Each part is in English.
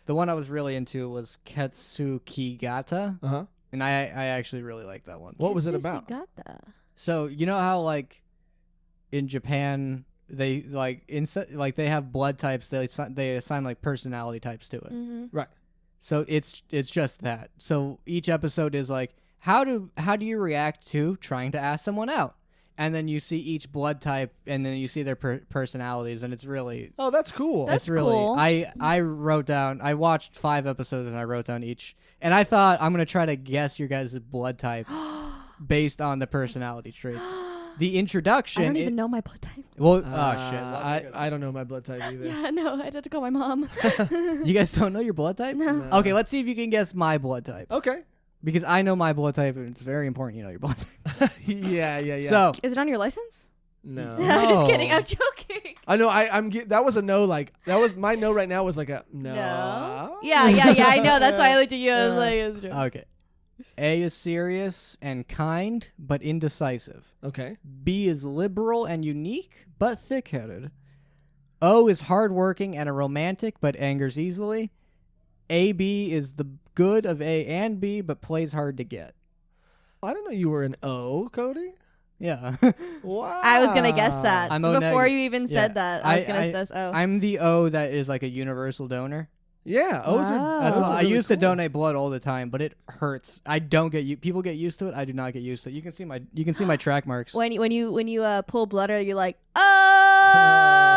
The one I was really into was Ketsuekigata. Uh-huh. And I actually really liked that one. What was it about? Ketsuekigata. So you know how like in Japan they like they have blood types. They assign like personality types to it. Mm-hmm. Right. So it's just that. So each episode is like how do you react to trying to ask someone out, and then you see each blood type, and then you see their personalities, and it's really Oh, that's cool. That's it's really cool. I wrote down. I watched 5 episodes and I wrote down each, and I thought I'm gonna try to guess your guys' blood type based on the personality traits. The introduction. I don't even know my blood type. Well, oh shit. I don't know my blood type either. Yeah, no, I'd have to call my mom. You guys don't know your blood type? No. Okay, let's see if you can guess my blood type. Okay. Because I know my blood type, and it's very important you know your blood type. yeah. So, Is it on your license? No. I'm just No. kidding. I'm joking. I know. That was a no. Like that was my no right now was like a no. Yeah. I know. That's why I looked at you. I was like, it's a joke. okay. A is serious and kind, but indecisive. Okay. B is liberal and unique, but thick-headed. O is hardworking and a romantic, but angers easily. AB is the good of A and B, but plays hard to get. I didn't know you were an O, Cody. Yeah. Wow. I was gonna guess that I'm O before negative. you even Yeah. said that. I was gonna guess. Oh, I'm the O that is like a universal donor. Yeah. O's Wow. are. That's O's why are I really used to cool. donate blood all the time, but it hurts. I don't get people get used to it. I do not get used to it. You can see my track marks. when you pull blood, are you like,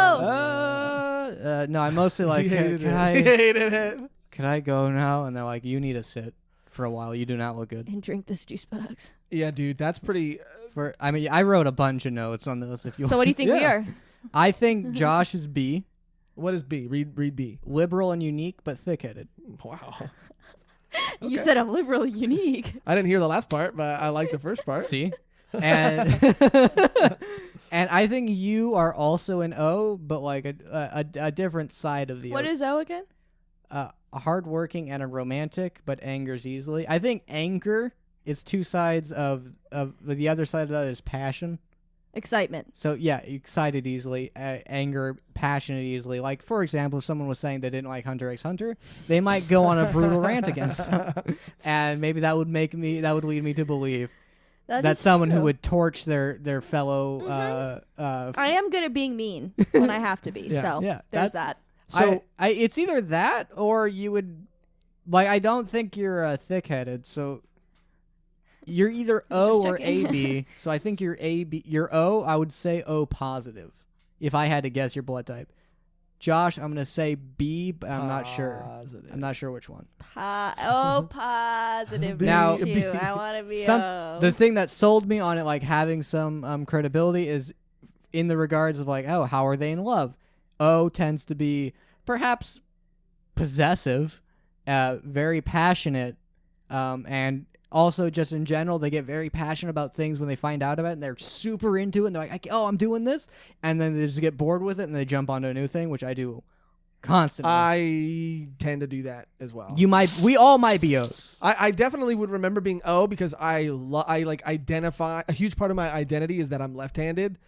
oh? No, I'm mostly like, He hated can it. I He hated it. can I go now? And they're like, you need to sit for a while. You do not look good. And drink this juice box. Yeah, dude. That's pretty. I wrote a bunch of notes on this. If you, So what do you think we Yeah. are? I think Josh is B, What is B? Read B. liberal and unique, but thick-headed. Wow. You said I'm liberally unique. I didn't hear the last part, but I like the first part. See, and and I think you are also an O, but like a different side of the What O. is O again? Hardworking and a romantic, but angers easily. I think anger is two sides of the other side of that is passion. Excitement. So yeah, excited easily, anger, passionate easily. Like for example, if someone was saying they didn't like Hunter x Hunter, they might go on a brutal rant against them, and maybe that would lead me to believe that someone who would torch their fellow. I am good at being mean when I have to be. Yeah. So Yeah, there's that's- that. So it's either that or you would, like, I don't think you're thick-headed, so you're either O Just or checking. AB. So I think you're you're O. I would say O positive if I had to guess your blood type. Josh, I'm gonna say B, but I'm not sure. Positive. I'm not sure which one. Positive. Now- Me too. I want to be O. The thing that sold me on it, like having some credibility, is in the regards of like, oh, how are they in love? O tends to be perhaps possessive, very passionate, and also just in general, they get very passionate about things when they find out about it, and they're super into it, and they're like, oh, I'm doing this, and then they just get bored with it, and they jump onto a new thing, which I do constantly. I tend to do that as well. We all might be O's. I definitely would remember being O because I like identify, a huge part of my identity is that I'm left-handed.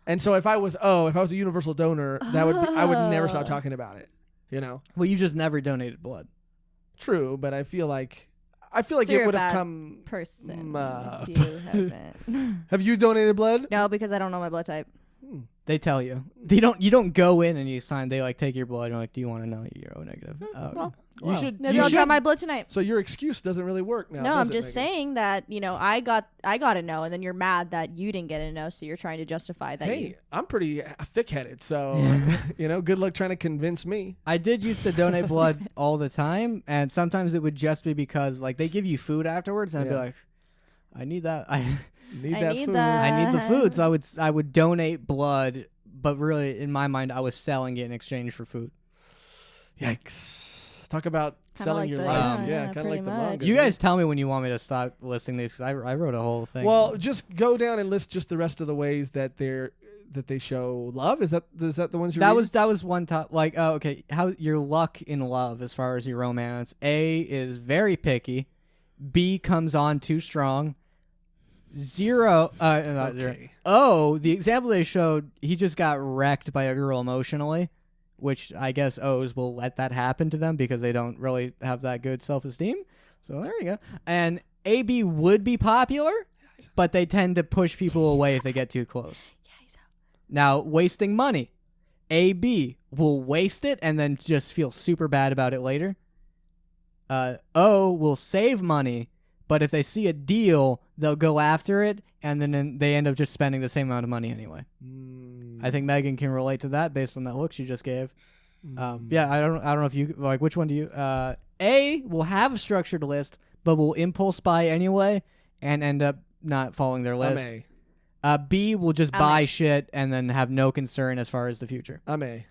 And so if I was a universal donor, I would never stop talking about it, you know? Well, you just never donated blood. True, but I feel like So it you're a would have bad come person. up. If you haven't. Have you donated blood? No, because I don't know my blood type. They tell you. You don't go in and you sign. They like take your blood and you're like, do you want to know you're O negative? Well, You should. maybe you I'll should. try my blood tonight. So your excuse doesn't really work now. No, does I'm it, just Megan? saying that, I got a no, and then you're mad that you didn't get a no, so you're trying to justify that. Hey, I'm pretty thick-headed, so good luck trying to convince me. I did used to donate blood all the time, and sometimes it would just be because like they give you food afterwards, and I'd be Yeah. like, I need that. I Need I that need food. that. I need the food. So I would donate blood, but really in my mind I was selling it in exchange for food. Yikes! Talk about selling like your the- life. yeah, Kind of pretty like the much. manga. You dude. guys tell me when you want me to stop listing these because I wrote a whole thing. Well, just go down and list just the rest of the ways that they show love. Is that the ones you're that was one top. Like, oh, okay, how your luck in love as far as your romance. A is very picky. B comes on too strong. Zero. Not zero. Okay. Oh, the example they showed, he just got wrecked by a girl emotionally. which I guess O's will let that happen to them because they don't really have that good self-esteem. So there you go. And AB would be popular, but they tend to push people away if they get too close. Now, wasting money. AB will waste it and then just feel super bad about it later. O will save money, but if they see a deal, they'll go after it, and then they end up just spending the same amount of money anyway. I think Megan can relate to that based on that look she just gave. Yeah, I don't know if you like. Which one do you? A will have a structured list, but will impulse buy anyway and end up not following their list. I'm A. B will just buy shit and then have no concern as far as the future. I'm A.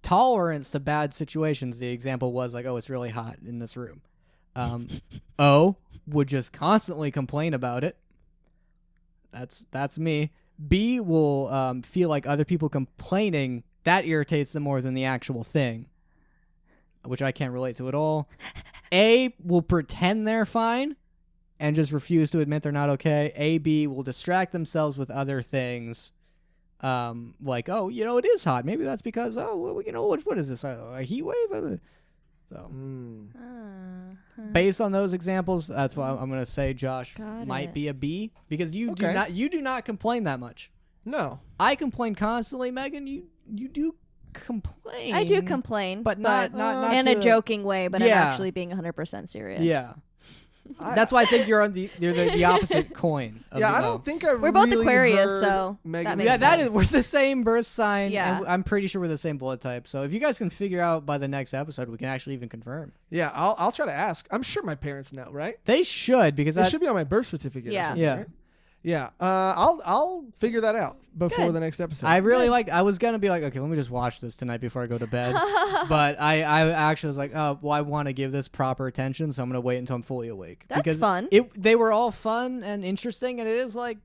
Tolerance to bad situations. The example was like, oh, it's really hot in this room. O would just constantly complain about it. That's me. B will feel like other people complaining, that irritates them more than the actual thing, which I can't relate to at all. A will pretend they're fine and just refuse to admit they're not okay. A, B will distract themselves with other things. Like, oh, it is hot. Maybe that's because, what is this? A heat wave? So, based on those examples, that's why I'm going to say Josh might be a B, because you do not complain that much. No. I complain constantly, Megan. You do complain. I do complain, but not in a joking way, but I'm Yeah. actually being 100% serious. Yeah. That's why I think you're the opposite coin. Yeah, I don't think I've We're both really Aquarius, heard so Megan that makes Yeah, sense. that is. We're the same birth sign. Yeah. And I'm pretty sure we're the same blood type. So if you guys can figure out by the next episode, we can actually even confirm. Yeah, I'll try to ask. I'm sure my parents know, right? They should, because It should be on my birth certificate. Yeah. Or something, Yeah. right? Yeah. I'll figure that out before Good. the next episode. I really I was gonna be like, okay, let me just watch this tonight before I go to bed. But I actually was like, oh, well, I want to give this proper attention, so I'm gonna wait until I'm fully awake. That's because fun. They were all fun and interesting, and it is like,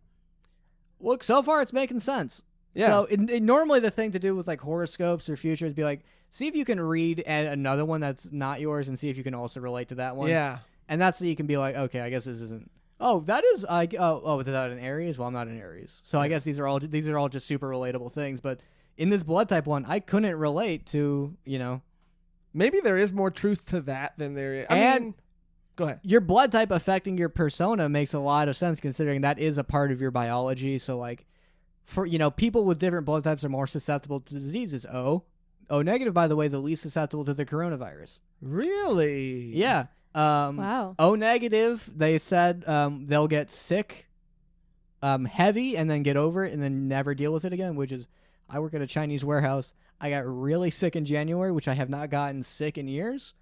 look, so far it's making sense. Yeah. So normally the thing to do with like horoscopes or future is be like, see if you can read another one that's not yours and see if you can also relate to that one. Yeah. And that's so you can be like, okay, I guess this isn't. Oh, that is is that an Aries? Well, I'm not an Aries, so I guess these are all just super relatable things. But in this blood type one, I couldn't relate to Maybe there is more truth to that than there is. I mean, go ahead. Your blood type affecting your persona makes a lot of sense considering that is a part of your biology. So like, for people with different blood types are more susceptible to diseases. O negative, by the way, the least susceptible to the coronavirus. Really? Yeah. Wow. O negative, they said they'll get sick heavy and then get over it and then never deal with it again, which is, I work at a Chinese warehouse. I got really sick in January, which I have not gotten sick in years,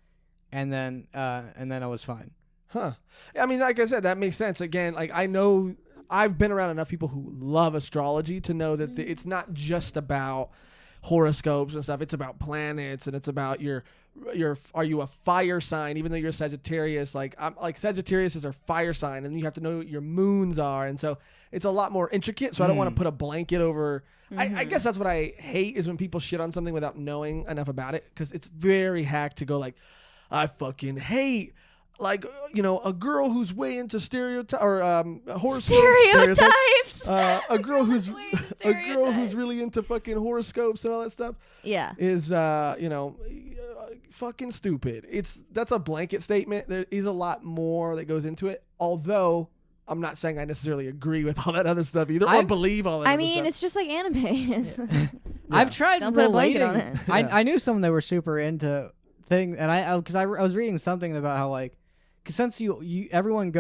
and then I was fine. Huh. I mean, like I said, that makes sense. Again, like I know I've been around enough people who love astrology to know that it's not just about horoscopes and stuff. It's about planets, and it's about your are you a fire sign? Even though you're a Sagittarius, like Sagittarius is our fire sign, and you have to know what your moons are, and so it's a lot more intricate. So I don't want to put a blanket over. I guess that's what I hate is when people shit on something without knowing enough about it, because it's very hack to go like, I fucking hate. Like, a girl who's way into horoscopes. Stereotypes. A girl who's really into fucking horoscopes and all that stuff. Yeah. Is fucking stupid. That's a blanket statement. There is a lot more that goes into it. Although I'm not saying I necessarily agree with all that other stuff either, or believe all that. I other mean, stuff. it's just like anime. I've tried Don't put a blanket relating. on it. I knew someone that were super into things, and I was reading something about how like. Because since everyone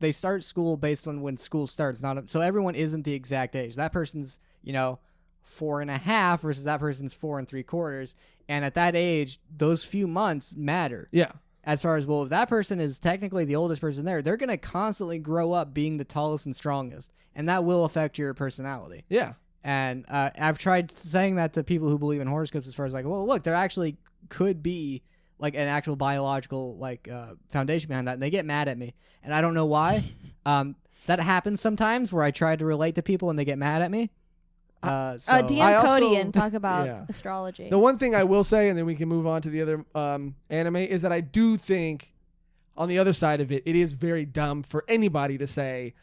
they start school based on when school starts, so everyone isn't the exact age. That person's 4.5 versus that person's 4 3/4, and at that age, those few months matter. Yeah. As far as if that person is technically the oldest person there, they're gonna constantly grow up being the tallest and strongest, and that will affect your personality. Yeah. And I've tried saying that to people who believe in horoscopes, as far as like, well, look, there actually could be like an actual biological foundation behind that, and they get mad at me, and I don't know why. That happens sometimes where I try to relate to people and they get mad at me. DM Cody and talk about astrology. The one thing I will say, and then we can move on to the other anime, is that I do think on the other side of it, it is very dumb for anybody to say,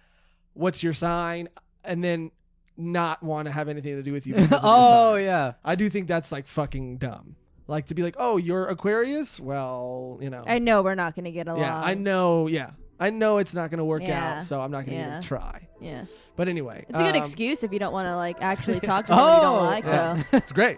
"What's your sign?" and then not want to have anything to do with you. because of your Oh sign. yeah. I do think that's like fucking dumb. Like to be like, oh, you're Aquarius? Well, you know. I know we're not gonna get along. Yeah, I know. Yeah, I know it's not gonna work Yeah. out, so I'm not gonna Yeah. even try. Yeah. But anyway, It's a good excuse if you don't want to like actually talk to someone you don't Oh, like, yeah. though. It's great.